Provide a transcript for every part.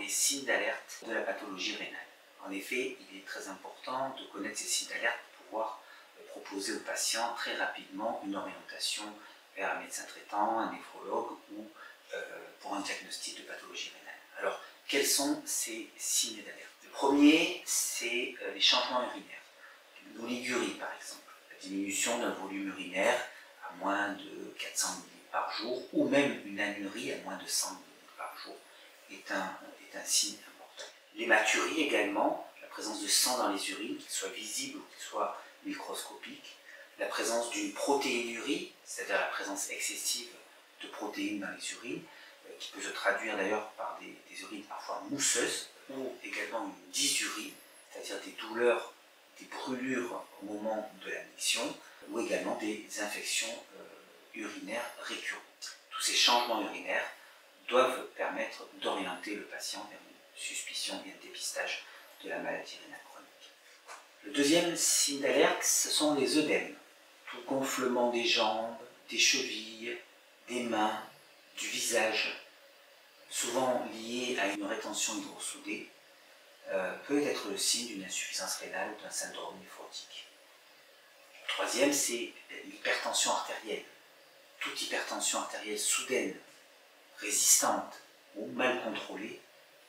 les signes d'alerte de la pathologie rénale. En effet, il est très important de connaître ces signes d'alerte pour pouvoir proposer aux patients très rapidement une orientation vers un médecin traitant, un néphrologue ou pour un diagnostic de pathologie rénale. Alors, quels sont ces signes d'alerte? Le premier, c'est les changements urinaires. Une oligurie, par exemple, la diminution d'un volume urinaire à moins de 400 ml par jour, ou même une anurie à moins de 100 ml par jour, est un signe important. L'hématurie également, la présence de sang dans les urines, qu'il soit visible ou qu'il soit microscopique, la présence d'une protéinurie, c'est-à-dire la présence excessive de protéines dans les urines, qui peut se traduire d'ailleurs par des urines parfois mousseuses, ou également une dysurie, c'est-à-dire des douleurs, des brûlures au moment de la miction, ou également des infections urinaires récurrentes. Tous ces changements urinaires doivent permettre d'orienter le patient vers une suspicion et un dépistage de la maladie rénale chronique. Le deuxième signe d'alerte, ce sont les œdèmes. Tout gonflement des jambes, des chevilles, des mains, du visage, souvent lié à une rétention hydrosoudée, peut être le signe d'une insuffisance rénale ou d'un syndrome néphrotique. Le troisième, c'est l'hypertension artérielle. Toute hypertension artérielle soudaine, résistante ou mal contrôlée,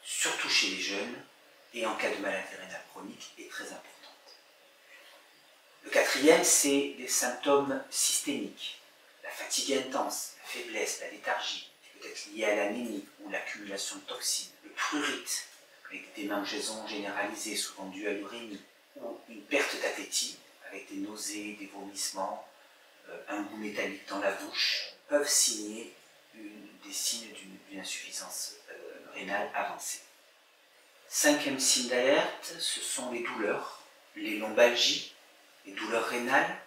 surtout chez les jeunes et en cas de maladie rénale chronique, est très importante. Le quatrième, c'est les symptômes systémiques. La fatigue intense, la faiblesse, la léthargie, qui peut être liée à l'anémie ou l'accumulation de toxines, le prurite, avec des démangeaisons généralisées, souvent dues à l'urémie, ou une perte d'appétit, avec des nausées, des vomissements, un goût métallique dans la bouche, peuvent signer des signes d'une insuffisance rénale avancée. Cinquième signe d'alerte, ce sont les douleurs, les lombalgies, les douleurs rénales,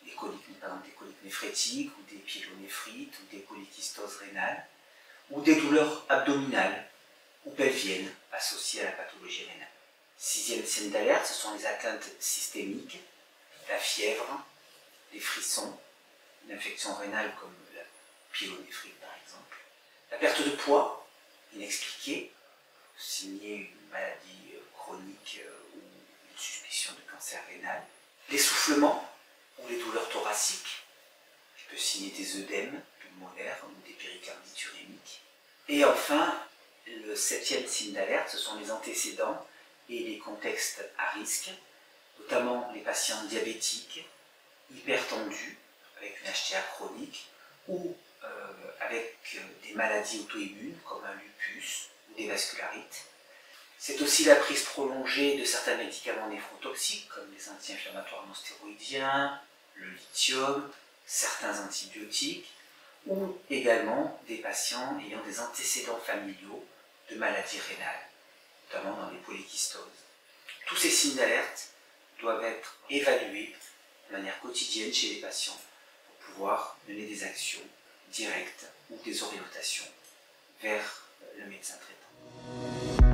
les coliques, par exemple des coliques néphrétiques ou des pyélonéphrite ou des polykystoses rénales, ou des douleurs abdominales ou pelviennes associées à la pathologie rénale. Sixième signe d'alerte, ce sont les atteintes systémiques, la fièvre, les frissons, une infection rénale comme la pyélonéphrite par exemple, la perte de poids inexpliquée, signer une maladie chronique ou une suspicion de cancer rénal, l'essoufflement ou les douleurs thoraciques, qui peut signer des œdèmes pulmonaires ou des péricardites urémiques. Et enfin, le septième signe d'alerte, ce sont les antécédents et les contextes à risque, notamment les patients diabétiques, hypertendus, avec une HTA chronique, ou avec des maladies auto-immunes comme un lupus ou des vascularites. C'est aussi la prise prolongée de certains médicaments néphrotoxiques comme les anti-inflammatoires non stéroïdiens, le lithium, certains antibiotiques, ou également des patients ayant des antécédents familiaux de maladies rénales, notamment dans les polykystoses. Tous ces signes d'alerte doivent être évalués de manière quotidienne chez les patients pour pouvoir mener des actions directes ou des orientations vers le médecin traitant.